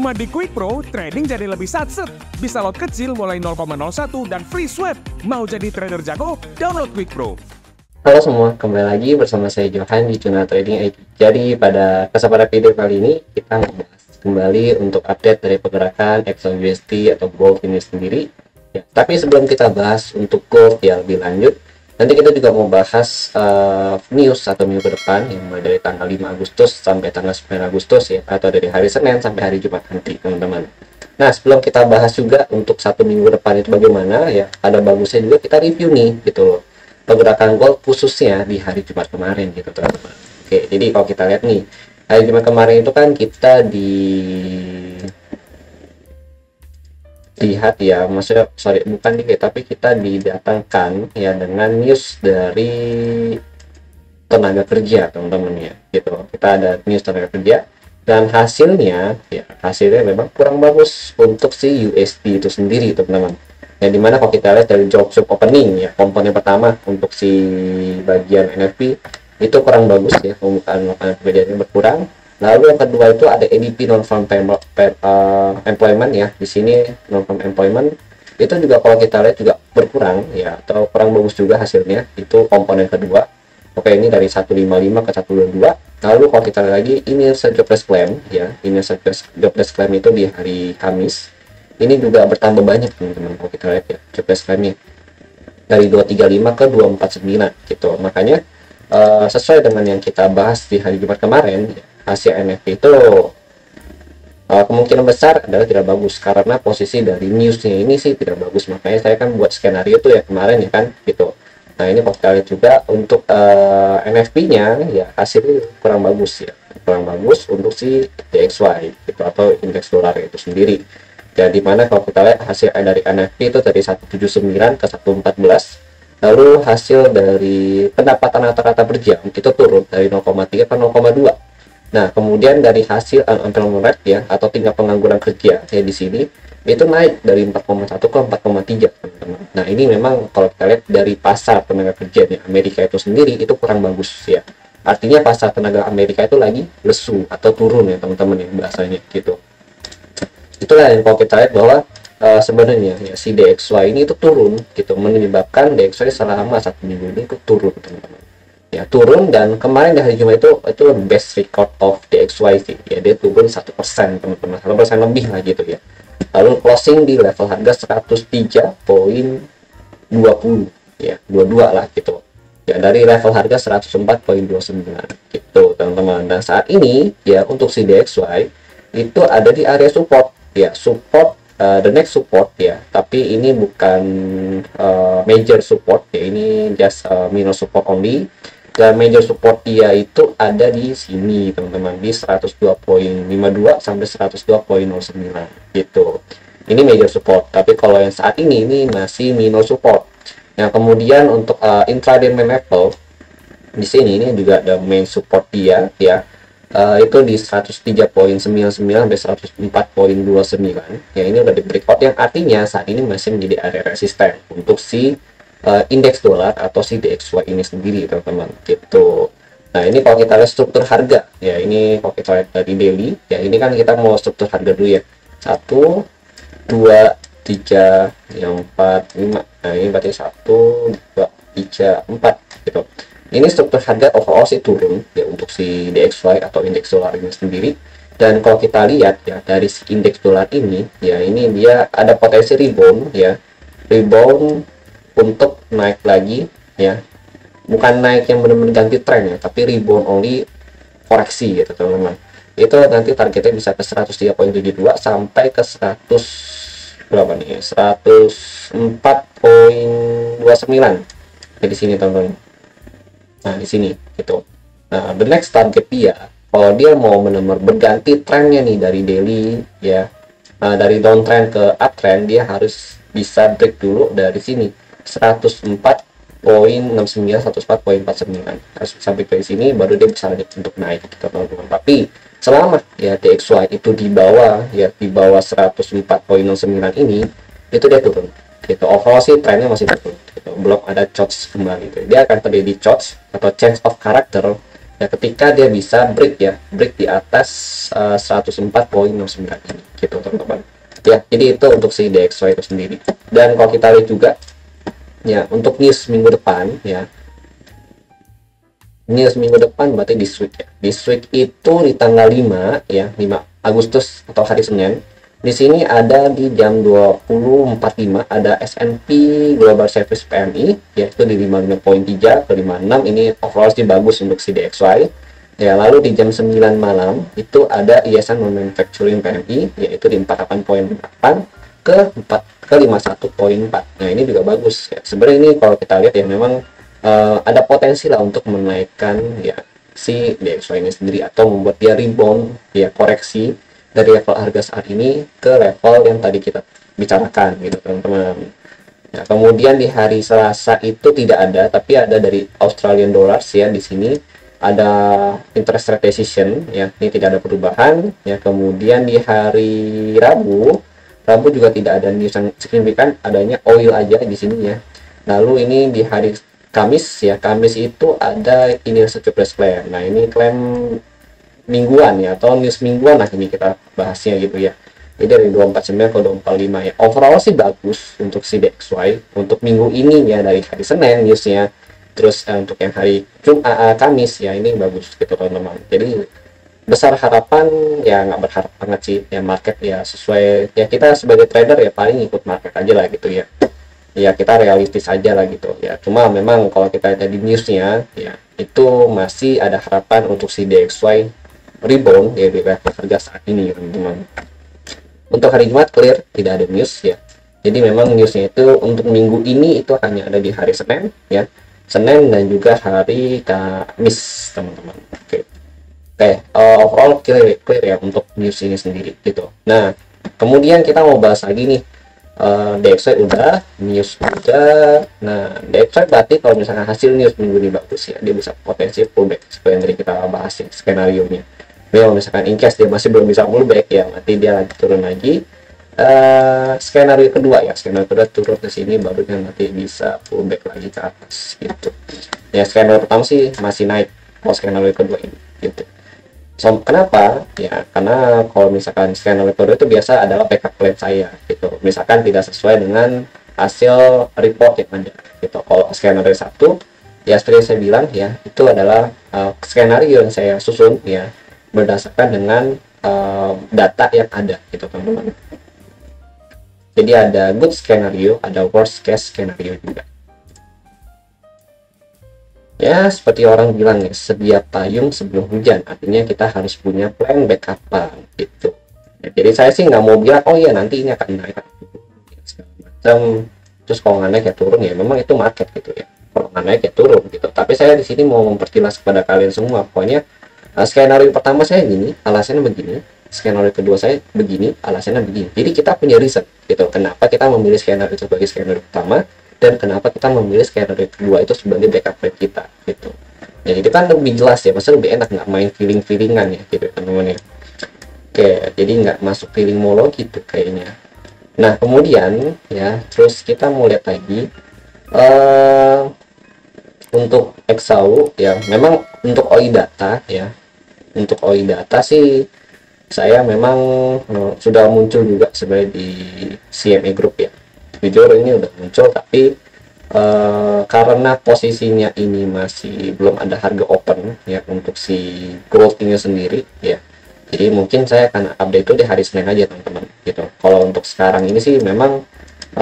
Cuma di Quick Pro, trading jadi lebih satset. Bisa lot kecil mulai 0,01 dan free sweat. Mau jadi trader jago? Download Quick Pro. Halo semua, kembali lagi bersama saya Johan di channel Trading IT. Jadi pada kesempatan video kali ini kita membahas kembali untuk update dari pergerakan XAUUSD atau gold ini sendiri. Ya, tapi sebelum kita bahas untuk gold ya lebih lanjut, nanti kita juga mau bahas news atau minggu ke depan yang mulai dari tanggal 5 Agustus sampai tanggal 9 Agustus ya, atau dari hari Senin sampai hari Jumat nanti teman-teman. Nah, sebelum kita bahas juga untuk satu minggu depan itu bagaimana ya, ada bagusnya juga kita review nih gitu loh, pergerakan gold khususnya di hari Jumat kemarin gitu teman-teman. Oke, jadi kalau kita lihat nih, hari Jumat kemarin itu kan kita lihat ya, maksudnya bukan dikit, tapi kita didatangkan ya dengan news dari tenaga kerja teman-teman ya gitu. Kita ada news tenaga kerja dan hasilnya memang kurang bagus untuk si USD itu sendiri teman-teman ya, dimana kalau kita lihat dari job shop opening ya, komponen pertama untuk si bagian NFP itu kurang bagus ya, pembukaan lapangan pekerjaannya berkurang. Lalu yang kedua itu ada ADP non-farm employment ya, di sini non-farm employment itu juga kalau kita lihat juga berkurang ya, atau kurang bagus juga hasilnya, itu komponen kedua. Oke, ini dari 155 ke 122. Lalu kalau kita lihat lagi ini jobless claim ya, ini jobless claim itu di hari Kamis ini juga bertambah banyak teman-teman. Kalau kita lihat ya jobless claimnya dari 235 ke 249 gitu. Makanya sesuai dengan yang kita bahas di hari Jumat kemarin ya, hasil NFP itu kemungkinan besar adalah tidak bagus karena posisi dari newsnya ini sih tidak bagus. Makanya saya kan buat skenario tuh ya kemarin ya kan gitu. Nah, ini kalau kita lihat juga untuk NFP-nya ya hasilnya kurang bagus ya, kurang bagus untuk si DXY gitu, atau indeks dolar itu sendiri. Ya, dimana kalau kita lihat hasil dari NFP itu dari 179 ke 114. Lalu hasil dari pendapatan rata-rata per jam itu turun dari 0,3 ke 0,2. Nah, kemudian dari hasil unemployment rate ya, atau tingkat pengangguran kerja ya di sini itu naik dari 4,1 ke 4,3 teman-teman. Nah, ini memang kalau kita lihat dari pasar tenaga kerja di Amerika itu sendiri itu kurang bagus ya. Artinya pasar tenaga Amerika itu lagi lesu atau turun ya teman-teman ya bahasanya gitu. Itulah yang kalau kita lihat bahwa sebenarnya ya si DXY ini itu turun gitu, menyebabkan DXY selama satu minggu ini itu turun teman-teman ya, turun. Dan kemarin di hari Jumat itu best record of DXY sih ya, dia turun 1% teman-teman, 1% lebih lah gitu ya. Lalu closing di level harga 103.20 ya, 22 lah gitu ya, dari level harga 104.29 gitu teman-teman. Dan saat ini ya untuk si DXY itu ada di area support ya, support the next support ya, tapi ini bukan major support ya, ini just minor support only. Dan major support dia itu ada di sini teman-teman, di 102.52 sampai 102.09 gitu. Ini major support, tapi kalau yang saat ini masih minor support. Nah, kemudian untuk intraday level di sini ini juga ada main support dia ya, itu di 103.99 sampai 104.29 ya, ini udah di breakout yang artinya saat ini masih menjadi area resisten untuk si indeks dolar atau si DXY ini sendiri teman-teman gitu. Nah, ini kalau kita lihat struktur harga ya, ini kalau kita lihat dari daily ya, ini kan kita mau struktur harga dulu ya, 1 2 3 yang 4 5. Nah, ini berarti 1 2 3 4 gitu. Ini struktur harga overall sih turun ya untuk si DXY atau indeks dolar ini sendiri. Dan kalau kita lihat ya dari si indeks dolar ini ya, ini dia ada potensi rebound ya, rebound untuk naik lagi ya, bukan naik yang benar-benar ganti tren ya, tapi rebound only, koreksi gitu teman-teman. Itu nanti targetnya bisa ke 103.72 sampai ke 100 berapa nih, 104.29 ya di sini teman-teman. Nah, di sini gitu. Nah, the next target dia kalau dia mau benar-benar berganti trennya nih dari daily ya, dari downtrend ke uptrend, dia harus bisa break dulu dari sini 104.69 104.49 harus sampai ke sini baru dia bisa lanjut untuk naik gitu teman-teman. Tapi selama ya DXY itu di bawah 104.69 ini itu dia turun gitu. Overall sih trennya masih turun gitu, belum ada charge kembali gitu. Dia akan terjadi charge atau change of character ya ketika dia bisa break di atas 104,69 ini gitu teman-teman ya. Jadi itu untuk si DXY itu sendiri. Dan kalau kita lihat juga ya untuk news minggu depan ya, news minggu depan berarti this week ya. This week itu di tanggal 5 ya, 5 Agustus atau hari Senin. Di sini ada di jam 20.45 ada S&P Global Service PMI yaitu di 55.3 ke 56. Ini overall sih bagus untuk si DXY. Ya, lalu di jam 9 malam itu ada ISM Manufacturing PMI yaitu di 48.8 ke 51.4. Nah, ini juga bagus ya. Sebenarnya ini kalau kita lihat ya memang ada potensi lah untuk menaikkan ya si DXY ini sendiri atau membuat dia rebound ya, koreksi dari level harga saat ini ke level yang tadi kita bicarakan gitu teman-teman. Ya, kemudian di hari Selasa itu tidak ada, tapi ada dari Australian Dollars ya. Di sini ada interest rate decision ya, ini tidak ada perubahan ya. Kemudian di hari Rabu juga tidak ada news yang signifikan, adanya oil aja di sini ya. Lalu ini di hari Kamis ya, Kamis itu ada Universal Surplus Claim. Nah, ini klaim mingguan ya, atau news mingguan lah ini kita bahasnya gitu ya. Jadi dari 249 ke 245 ya. Overall sih bagus untuk si DXY untuk minggu ini ya, dari hari Senin newsnya. Terus untuk yang hari Kamis ya, ini bagus gitu teman-teman. Jadi besar harapan ya, nggak berharap banget sih ya, market ya sesuai ya, kita sebagai trader ya paling ikut market aja lah gitu ya. Ya kita realistis aja lah gitu ya. Cuma memang kalau kita lihat di newsnya ya, itu masih ada harapan untuk si DXY rebound ya di level harga saat ini teman-teman. Untuk hari Jumat clear, tidak ada news ya. Jadi memang newsnya itu untuk minggu ini itu hanya ada di hari Senin ya, Senin dan juga hari Kamis teman-teman. Oke. Overall clear ya untuk news ini sendiri gitu. Nah, kemudian kita mau bahas lagi nih, DXY udah, news udah. Nah, DXY berarti kalau misalkan hasil news minggu ini bagus ya, dia bisa potensi pullback seperti yang tadi kita bahas ya, skenario nya. Kalau misalkan in case dia masih belum bisa pullback ya, berarti dia lagi turun lagi. Skenario kedua ya, skenario kedua turun ke sini baru kan nanti bisa pullback lagi ke atas gitu ya. Skenario pertama sih masih naik, kalau skenario kedua ini gitu. So, kenapa ya, karena kalau misalkan skenario kedua itu biasa adalah backup plan saya gitu, misalkan tidak sesuai dengan hasil report yang ada gitu. Kalau skenario satu ya seperti saya bilang ya, itu adalah skenario yang saya susun ya berdasarkan dengan data yang ada gitu teman-teman. Jadi ada good skenario, ada worst case skenario juga. Ya seperti orang bilang ya, sedia payung sebelum hujan, artinya kita harus punya plan backupan gitu ya. Jadi saya sih nggak mau bilang oh iya nanti ini akan naik macam, terus kalau nggak naik ya turun ya, memang itu market gitu ya, kalau nggak naik ya turun gitu. Tapi saya di sini mau memperjelas kepada kalian semua, pokoknya skenario pertama saya gini, alasannya begini. Skenario kedua saya begini, alasannya begini. Jadi kita punya reason gitu, kenapa kita memilih skenario itu sebagai skenario pertama, dan kenapa kita memilih skenario kedua itu sebagai backup plan kita gitu ya. Jadi kan lebih jelas ya, maksudnya lebih enak, nggak main feeling-feelingan ya gitu teman-teman ya. Oke, jadi nggak masuk feeling molo gitu kayaknya. Nah kemudian ya, terus kita mau lihat lagi untuk XAU ya, memang untuk OI data ya, untuk OI data sih saya memang sudah muncul juga sebenarnya di CME Group ya. Jujur ini udah muncul, tapi karena posisinya ini masih belum ada harga open ya untuk si gold ini sendiri ya. Jadi mungkin saya akan update itu di hari Senin aja teman-teman gitu. Kalau untuk sekarang ini sih memang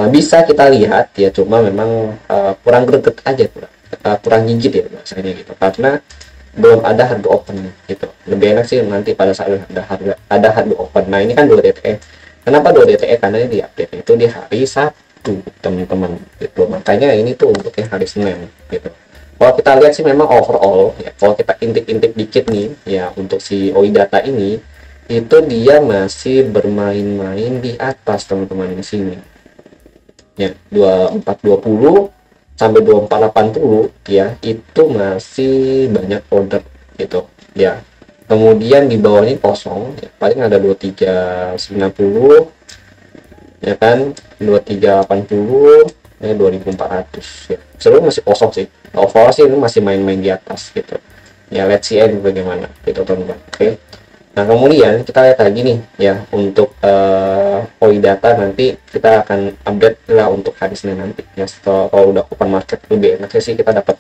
bisa kita lihat ya, cuma memang kurang greget aja, kurang gigit ya bahasanya gitu, karena belum ada harga open gitu. Lebih enak sih nanti pada saat ada harga open. Nah ini kan 2 DTE. Kenapa 2 DTE? Karena ini di update itu di hari Sabtu teman-teman gitu. Makanya ini tuh untuk yang hari Senin gitu. Kalau kita lihat sih memang overall ya, kalau kita intip-intip dikit nih ya, untuk si OI data ini itu dia masih bermain-main di atas teman-teman di sini ya, 2420 sampai 2480 ya, itu masih banyak order gitu ya. Kemudian di bawahnya kosong ya, paling ada 2390 ya kan, 2380 ya, 2400 ya. Sebenarnya masih kosong sih. Overall sih ini masih main-main di atas gitu ya let's see aja bagaimana gitu teman-teman. Oke. Nah kemudian kita lihat lagi nih ya untuk OI data nanti kita akan update lah untuk hari Senin nanti ya, setelah kalau udah open market lebih enaknya sih kita dapat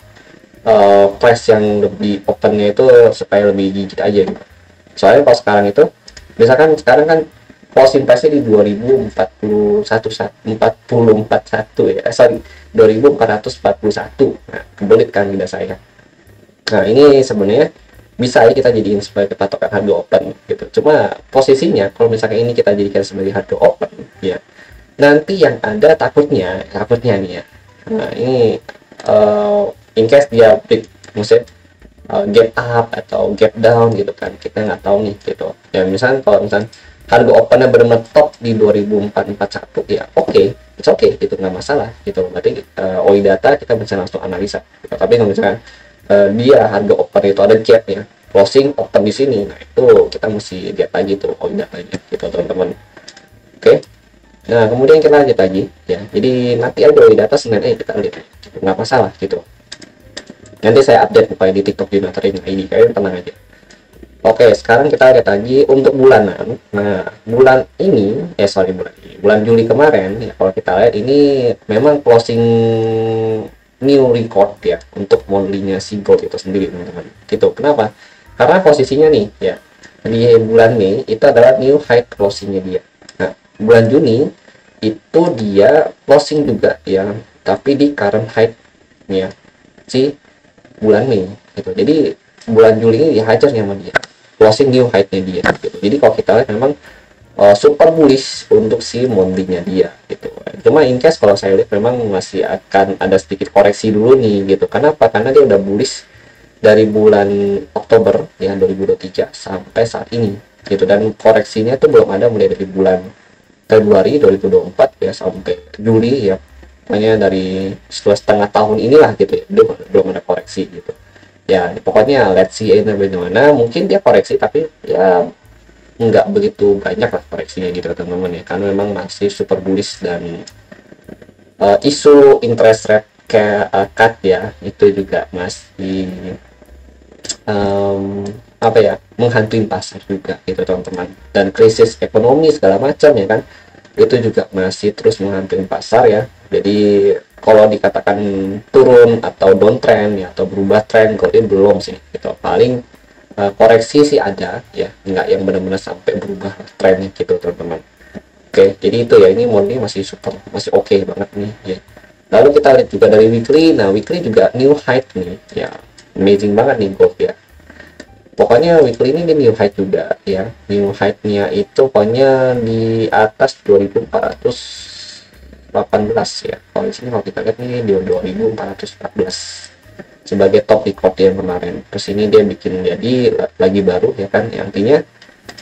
price yang lebih opennya itu supaya lebih gigit aja gitu. Soalnya kalau sekarang itu misalkan sekarang kan closing price-nya di 2041 ya, sorry 2441. Nah kebelit kan tidak saya. Nah ini sebenarnya bisa aja kita jadiin sebagai patokan harga open gitu. Cuma posisinya kalau misalkan ini kita jadikan sebagai harga open ya, nanti yang ada takutnya nih ya, nah ini in case dia break, maksudnya gap up atau gap down gitu kan, kita nggak tahu nih gitu ya. Misalnya kalau misalnya harga opennya benar-benar top di 2441 ya oke, it's okay gitu, nggak masalah gitu. Berarti OI data kita bisa langsung analisa gitu. Tapi kalau misalkan dia harga open itu ada gap ya, closing open di sini, nah itu kita mesti lihat lagi tuh OI datanya gitu teman-teman. Oke. Nah kemudian kita lanjut lagi ya, jadi nanti ada OI data Senin kita lihat gitu. Nggak masalah gitu. Nanti saya update upaya di TikTok di Trading ID, kalian tenang aja. Oke, sekarang kita lihat lagi untuk bulanan. Nah, bulan ini, bulan Juli kemarin, ya, kalau kita lihat ini memang closing new record ya untuk monthly-nya si gold itu sendiri, teman-teman. Gitu. Kenapa? Karena posisinya nih, ya di bulan Mei itu adalah new high closing-nya dia. Nah, bulan Juni itu dia closing juga ya, tapi di current high-nya si bulan Mei gitu. Jadi bulan Juli ini dihajar sama dia, closing new high-nya dia gitu. Jadi kalau kita lihat memang super bullish untuk si monthly-nya dia gitu. Cuma in case kalau saya lihat memang masih akan ada sedikit koreksi dulu nih gitu. Kenapa? Karena dia udah bullish dari bulan Oktober ya 2023 sampai saat ini gitu, dan koreksinya tuh belum ada mulai dari bulan Februari 2024 ya sampai Juli ya. Pokoknya dari setengah tahun inilah gitu ya, belum ada koreksi gitu ya. Pokoknya let's see ini bagaimana, mungkin dia koreksi tapi ya nggak begitu banyak lah koreksinya gitu teman-teman ya, karena memang masih super bullish. Dan isu interest rate cut ya itu juga masih apa ya, menghantui pasar juga gitu teman-teman. Dan krisis ekonomi segala macam ya kan, itu juga masih terus menghantui pasar ya. Jadi kalau dikatakan turun atau downtrend ya atau berubah tren, kalau ini belum sih gitu. Paling koreksi sih ada ya, nggak yang benar-benar sampai berubah trennya gitu teman-teman. Oke, jadi itu ya, ini monthly masih oke banget nih ya. Lalu kita lihat juga dari weekly. Nah weekly juga new high nih ya, amazing banget nih gold ya. Pokoknya weekly ini new high juga ya, new high-nya itu pokoknya di atas 2418 ya. Kalau di sini kalau kita lihat nih di 2414 sebagai top record yang kemarin. Terus ini dia bikin jadi lagi baru ya kan, yang artinya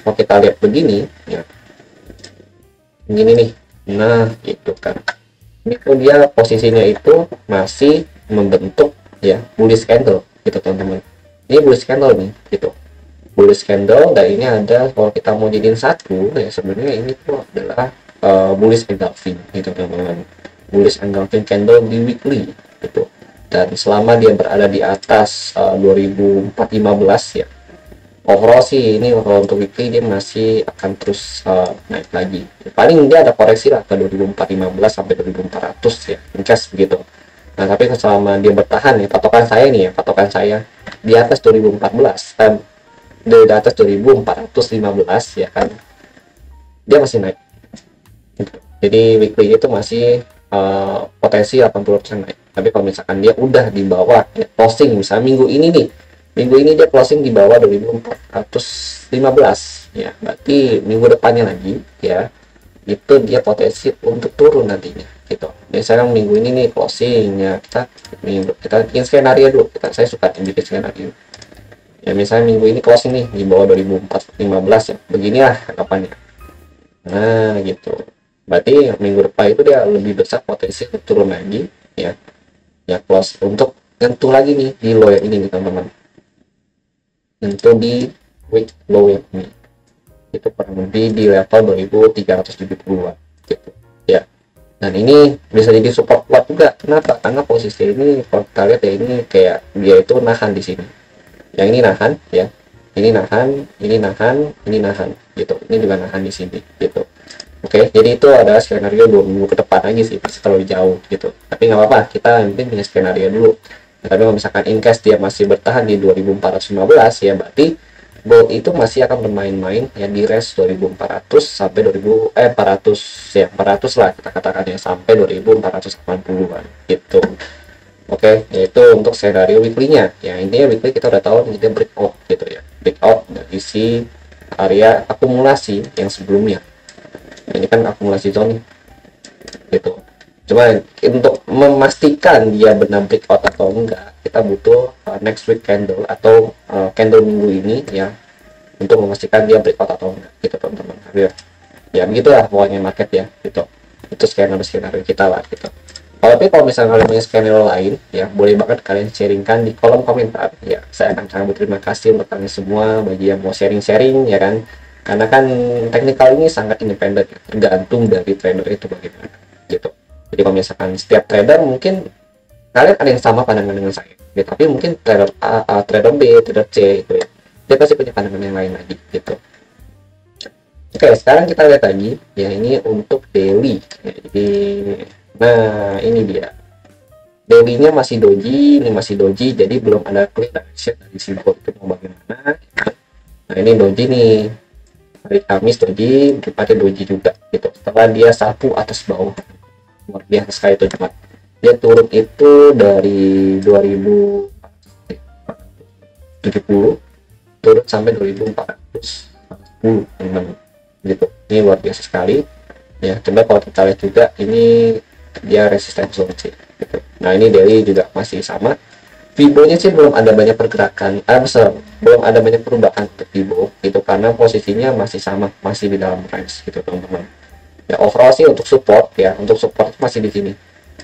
kalau kita lihat begini ya, begini nih, nah gitu kan, ini tuh dia posisinya itu masih membentuk ya bullish candle gitu teman-teman. Ini bullish candle nih gitu, bullish candle. Dan ini ada, kalau kita mau jadiin satu ya, sebenarnya ini tuh adalah bullish engulfing gitu teman-teman, bullish engulfing candle di weekly gitu. Dan selama dia berada di atas 2415 ya, overall sih ini kalau untuk weekly dia masih akan terus naik lagi. Paling dia ada koreksi lah ke 2415 sampai 2400 ya, incas begitu. Nah tapi selama dia bertahan ya, patokan saya nih ya, patokan saya di atas 2014 di atas 2415 ya kan, dia masih naik gitu. Jadi weekly itu masih potensi 80% naik. Tapi kalau misalkan dia udah di bawah ya, closing misalnya minggu ini dia closing di bawah 2415 ya, berarti minggu depannya lagi ya itu dia potensi untuk turun nantinya gitu. Misalnya minggu ini nih closingnya, kita bikin skenario dulu, saya suka bikin skenario ya. Misalnya minggu ini closing nih di bawah 2415 ya, beginilah harapannya. Nah gitu, berarti minggu depan itu dia lebih besar potensi turun lagi ya, close untuk nyentuh lagi nih di low yang ini nih teman-teman, nyentuh di week low yang ini, itu kurang lebih di level 2370 gitu ya. Dan ini bisa jadi support kuat juga. Kenapa? Karena posisi ini kalau kita lihat ya, ini kayak dia itu nahan di sini Yang ini nahan ya, ini nahan, ini nahan, ini nahan gitu, ini juga nahan di sini gitu. Oke, jadi itu adalah skenario 2 minggu ke depan lagi sih, pasti terlalu jauh gitu. Tapi nggak apa-apa, kita nanti punya skenario dulu. Nah, tapi kalau misalkan in case dia masih bertahan di 2415 ya, berarti gold itu masih akan bermain-main ya di range 2400 sampai 400 ya, 400 lah kita katakan ya, sampai 2480-an gitu. Oke, yaitu untuk skenario weekly-nya. Ya, intinya weekly kita udah tahu ini dia breakout gitu ya. Breakout dari si area akumulasi yang sebelumnya. Ini kan akumulasi zone gitu. Cuma untuk memastikan dia benar breakout atau enggak, kita butuh next week candle atau candle minggu ini ya, untuk memastikan dia breakout atau enggak gitu teman-teman. Ya begitulah pokoknya market ya gitu. Itu skenario kita lah gitu. Tapi kalau misalnya kalian punya skenario lain ya, boleh banget kalian sharingkan di kolom komentar ya. Saya akan sangat berterima kasih untuk kalian semua bagi yang mau sharing-sharing ya kan, karena kan teknikal ini sangat independen ya, tergantung dari trader itu bagaimana gitu. Jadi kalau misalkan setiap trader mungkin kalian ada yang sama pandangan dengan saya ya, tapi mungkin trader A, trader B, trader C itu ya, dia pasti punya pandangan yang lain lagi gitu. Oke, sekarang kita lihat lagi ya, ini untuk daily ya, jadi nah ini dia daily-nya masih doji, ini masih doji, jadi belum ada clear action dari si bot itu mau bagaimana. Nah ini doji nih, hari Kamis doji, Jumatnya doji juga gitu. Setelah dia sapu atas bawah, luar biasa sekali itu Jumat. Dia turun itu dari 2070 turun sampai 2410 gitu. Ini luar biasa sekali ya. Coba kalau kita lihat juga ini dia resisten zone sih gitu. Nah ini daily juga masih sama. Fibo-nya sih belum ada banyak pergerakan, belum ada banyak perubahan untuk Fibo gitu, karena posisinya masih sama, masih di dalam range gitu teman-teman. Ya overall sih untuk support ya, untuk support masih di sini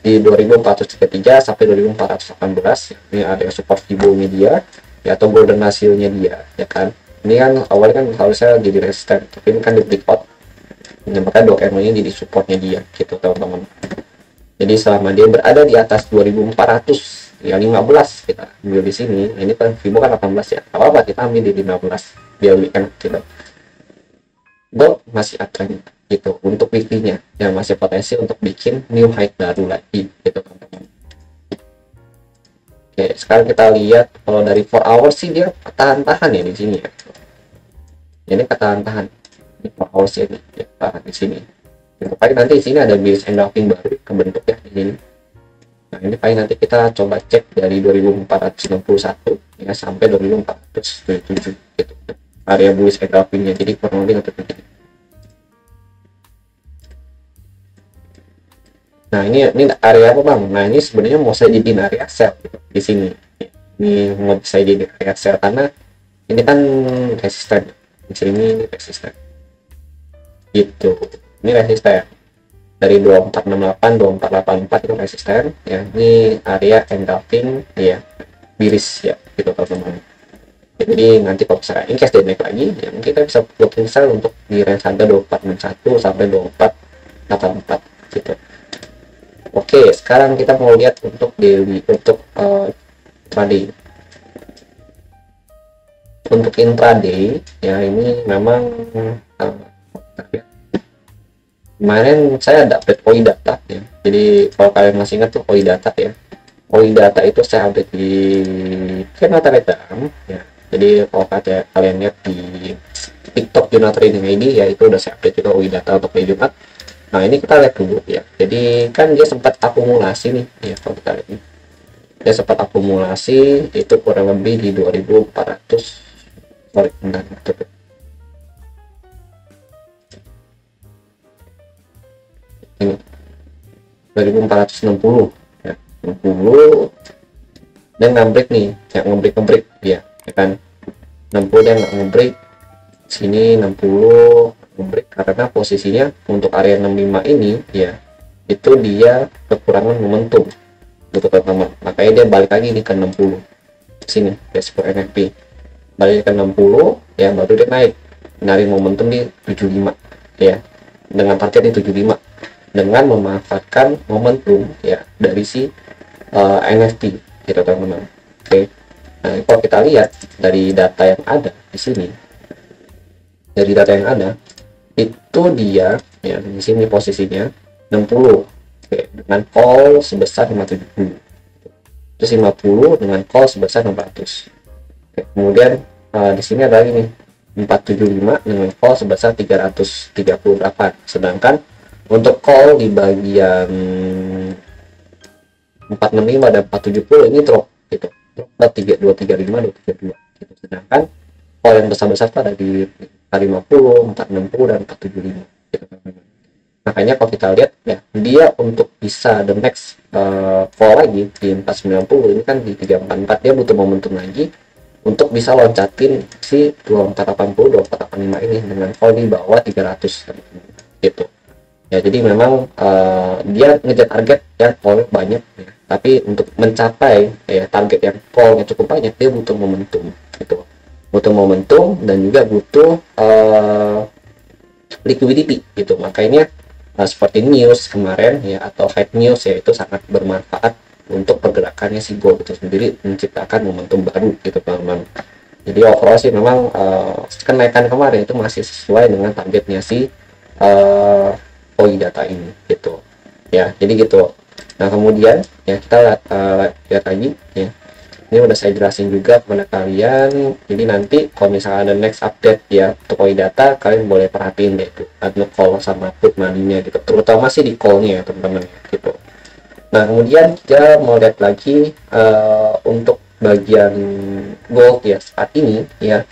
di 2433 sampai 2418. Ini ada support Fibo-nya dia ya, atau golden hasilnya dia ya kan. Ini kan awalnya kan harusnya jadi resisten, tapi ini kan di breakout, makanya dok ini jadi supportnya dia gitu teman-teman. Jadi selama dia berada di atas 2400 ya 15 kita ambil di sini, ini kan Fibo kan 18 ya, apa-apa kita ambil di 15 biar weekend gitu. Gold masih uptrend gitu untuk weekly-nya yang masih potensi untuk bikin new high baru lagi gitu teman-teman. Oke, sekarang kita lihat kalau dari 4 hours sih dia tahan-tahan ya di sini ya. Ini ketahan-tahan di 4 hours ini ya, tahan di sini. Paling nanti di sini ada bearish engulfing baru kebentuk ya di sini. Nah ini paling nanti kita coba cek dari 2461 ya sampai 2477 gitu. Area bullish engulfingnya, jadi kurang lebih untuk begini. Nah ini area apa bang? Nah ini sebenarnya mau saya jadiin area sell gitu, di sini. Ini mau saya jadiin area sell karena ini kan resisten. Di sini ini resisten. Gitu. Ini resisten dari 2468 2484 itu resisten ya. Ini area engulfing ya, bearish ya gitu teman-teman. Jadi nanti kalau misalnya in case dia naik lagi ya, mungkin kita bisa looking sell untuk di range harga 2461 sampai 2484 gitu. Oke, sekarang kita mau lihat untuk daily, untuk trading. Untuk intraday ya, ini memang kemarin saya ada update OI data ya. Jadi kalau kalian masih ingat tuh OI data ya, OI data itu saya update di channel Telegram ya. Jadi kalau kalian lihat di TikTok Juna Trading ID ya, itu udah saya update juga OI data untuk hari Jumat. Nah ini kita lihat dulu ya, jadi kan dia sempat akumulasi nih ya, kalau kita lihat nih dia sempat akumulasi itu kurang lebih di 2400, sorry bentar, ini 2460 ya, 60 dan ngebreak nih ya, ngebreak ya kan, 60 dan ngebreak sini, 60 ngebreak karena posisinya untuk area 65 ini ya, itu dia kekurangan momentum untuk teman-teman, makanya dia balik lagi nih ke 60 sini ya, super NFP balik ke 60 ya, baru dia naik nyari momentum di 75 ya, dengan target di 75 dengan memanfaatkan momentum ya dari si NFT gitu teman-teman. Oke, Nah, kalau kita lihat dari data yang ada di sini, dari data yang ada itu dia ya di sini posisinya 60. Oke, dengan call sebesar 570, terus 50 dengan call sebesar 600. Oke, kemudian di sini ada lagi nih 475 dengan call sebesar 338. Sedangkan untuk call di bagian 465 dan 470 ini drop gitu, drop 235 232 gitu. Sedangkan call yang besar-besar itu ada di 450 460 dan 475 gitu. Makanya kalau kita lihat ya, dia untuk bisa the next call lagi di 490 ini kan di 344, dia butuh momentum lagi untuk bisa loncatin si 2480 2485 ini dengan call di bawah 300 gitu ya. Jadi memang dia ngejar target yang call banyak ya. Tapi untuk mencapai ya target yang callnya cukup banyak, dia butuh momentum gitu, butuh momentum dan juga butuh liquidity gitu. Makanya seperti news kemarin ya, atau fake news ya, itu sangat bermanfaat untuk pergerakannya si gold itu sendiri, menciptakan momentum baru gitu teman-teman. Jadi overall sih memang kenaikan kemarin itu masih sesuai dengan targetnya si koi data ini gitu ya. Jadi gitu. Nah kemudian ya kita lihat lagi ya, ini udah saya jelasin juga kepada kalian. Jadi nanti kalau misalnya ada next update ya untuk koi data, kalian boleh perhatiin deh itu ada call sama put money-nya gitu, terutama sih di call-nya ya teman-teman gitu. Nah kemudian kita mau lihat lagi untuk bagian gold ya saat ini ya,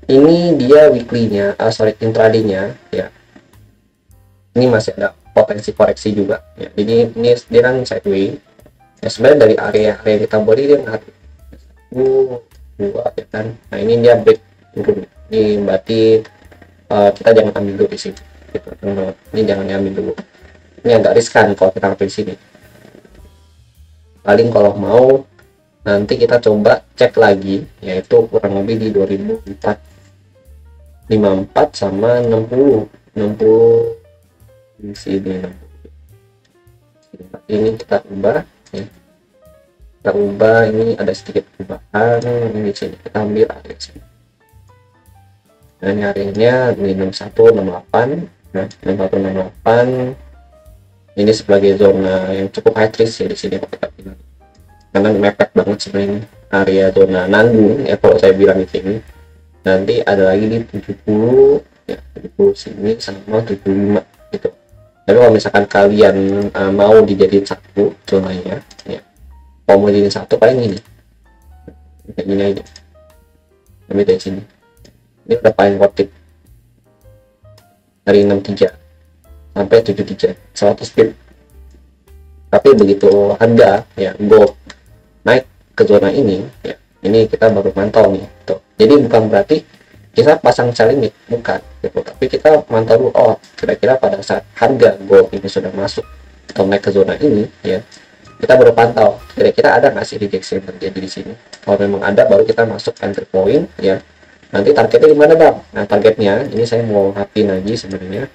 ini dia weekly-nya sorry intraday-nya ya, ini masih ada potensi koreksi juga ya. Jadi ini dia kan sideways ya, sebenarnya dari area kita beli dia nggak dua ya kan. Nah ini dia break turun, ini berarti kita jangan ambil dulu di sini gitu. Ini jangan diambil dulu, ini agak riskan kalau kita ambil di sini. Paling kalau mau nanti kita coba cek lagi, yaitu kurang lebih di 2054 sama 60 di sini. Ini kita ubah ya, kita ubah, ini ada sedikit perubahan ini di sini, kita ambil area sini. Nah ini areanya di 6168. Nah 6168 ini sebagai zona yang cukup high risk ya di sini kita bilang, karena mepet banget sebenarnya area zona nanggung ya kalau saya bilang di sini. Nanti ada lagi di 70 ya, 70 sini sama 75 gitu. Tapi kalau misalkan kalian mau dijadiin satu zonanya ya, kalau mau dijadiin satu paling ini kayak gini aja, tapi dari sini ini udah paling worth it, dari 63 sampai 73 100 pip. Tapi begitu harga ya gold naik ke zona ini ya, ini kita baru mantau nih tuh. Jadi bukan berarti kita pasang sell limit, bukan gitu, tapi kita mantau dulu, oh kira-kira pada saat harga gold ini sudah masuk atau naik ke zona ini ya, kita baru pantau kira-kira ada nggak sih rejection yang terjadi di sini. Kalau memang ada, baru kita masuk entry point ya. Nanti targetnya di mana bang? Nah targetnya ini saya mau rapin lagi, sebenarnya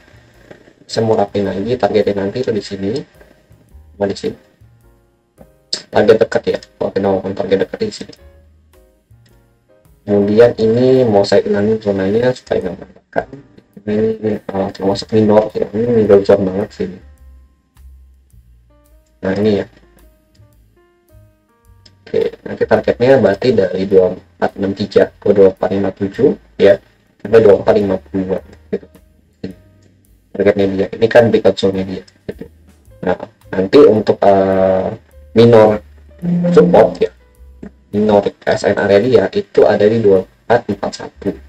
saya mau rapin lagi targetnya nanti itu di sini, di sini target dekat ya. Kalau kita ngomong target dekat di sini. Kemudian ini mau saya hilangin zonanya supaya nggak menekan. Ini termasuk minor ya, ini middle zone banget sini. Nah ini ya. Oke, nanti targetnya berarti dari 2463 ke 2457 ya, sampai 2450 gitu. Targetnya dia. Ini kan breakout zone dia. Gitu. Nah nanti untuk minor support ya, minor SN area dia itu ada di 2441 gitu.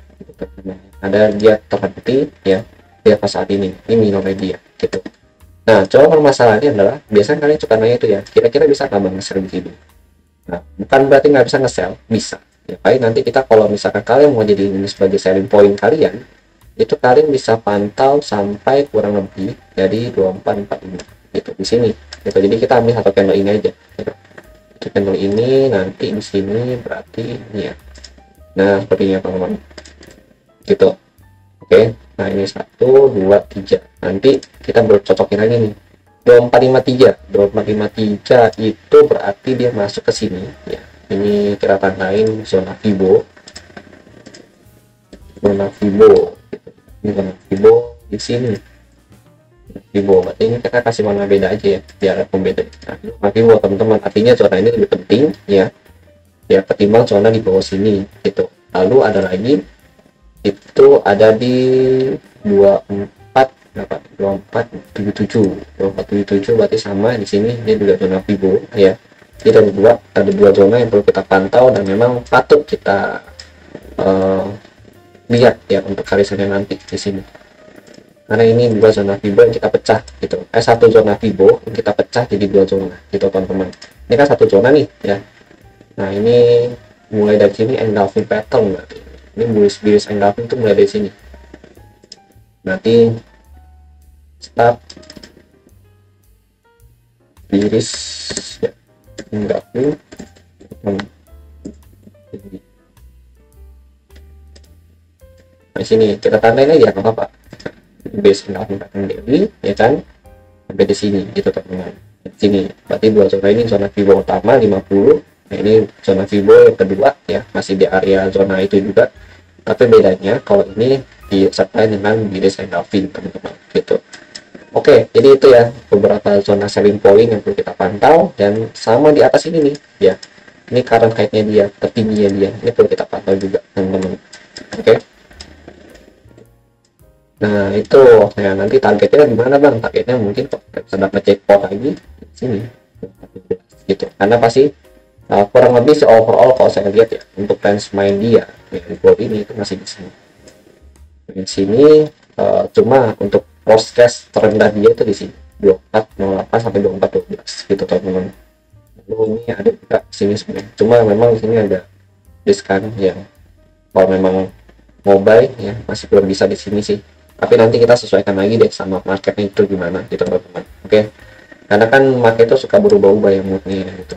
Ada dia terhenti ya di atas saat ini minor dia gitu. Nah coba permasalahannya adalah biasanya kalian suka nanya itu ya, kira-kira bisa nggak bang nge-sell di sini. Nah bukan berarti nggak bisa nge-sell, bisa ya. Paling nanti kita kalau misalkan kalian mau jadi ini sebagai selling point kalian, itu kalian bisa pantau sampai kurang lebih dari 2445 gitu di sini gitu. Jadi kita ambil satu candle ini aja gitu. Candle ini nanti di sini berarti ini ya. Nah sepertinya teman-teman gitu. Oke, nah ini 1 2 3, nanti kita bercocokin lagi nih 2453 itu berarti dia masuk ke sini ya, Ini kita tandain zona Fibo. Zona Fibo. Ini zona Fibo di sini. Fibo, berarti ini kita kasih warna beda aja ya, biar pembeda. Nah, zona Fibo teman-teman, artinya zona ini lebih penting ya, ketimbang zona di bawah sini gitu. Lalu ada lagi itu ada di 2477 berarti sama di sini, dia juga zona Fibo ya. Jadi ada dua zona yang perlu kita pantau dan memang patut kita lihat ya untuk karisannya nanti di sini, karena ini dua zona Fibo yang kita pecah gitu. Satu zona Fibo yang kita pecah jadi dua zona gitu teman-teman. Ini kan satu zona nih ya. Nah ini mulai dari sini engulfing pattern, berarti ini bullish engulfing itu mulai dari sini, nanti start bearish ya, engulfing. Nah sini kita tandain aja nggak apa-apa, base engulfing pattern daily ya kan, sampai di sini gitu teman-teman. Di sini berarti dua zona ini zona Fibo utama 50. Nah ini zona Fibo yang kedua ya, masih di area zona itu juga, tapi bedanya kalau ini disertai dengan bearish engulfing teman-teman gitu. Oke, jadi itu ya beberapa zona selling point yang perlu kita pantau, dan sama di atas ini nih ya, ini current height-nya dia, tertingginya dia, ini perlu kita pantau juga teman-teman. Oke, nah itu ya, nanti targetnya gimana bang? Targetnya mungkin sedang ngecek pot lagi di sini gitu, karena pasti kurang lebih overall kalau saya lihat ya, untuk range main dia ya, di gold ini itu masih di sini. Di sini cuma untuk worst case terendah dia itu di sini 2408 sampai 2412 gitu teman-teman. Lalu ini ada juga sini sebenarnya, cuma memang di sini ada discount yang kalau memang mobile ya masih belum bisa di sini sih, tapi nanti kita sesuaikan lagi deh sama marketnya itu gimana gitu teman-teman. Oke, karena kan market itu suka berubah-ubah ya moodnya gitu.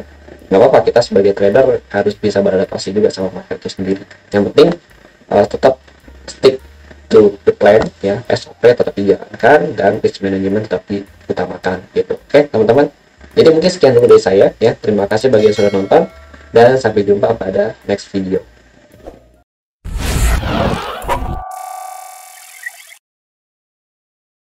Nggak apa-apa, kita sebagai trader harus bisa beradaptasi juga sama market itu sendiri. Yang penting tetap stick to the plan ya, SOP tetap dijalankan dan risk management tetap diutamakan gitu. Oke teman-teman, jadi mungkin sekian dulu dari saya ya. Terima kasih bagi yang sudah nonton dan sampai jumpa pada next video.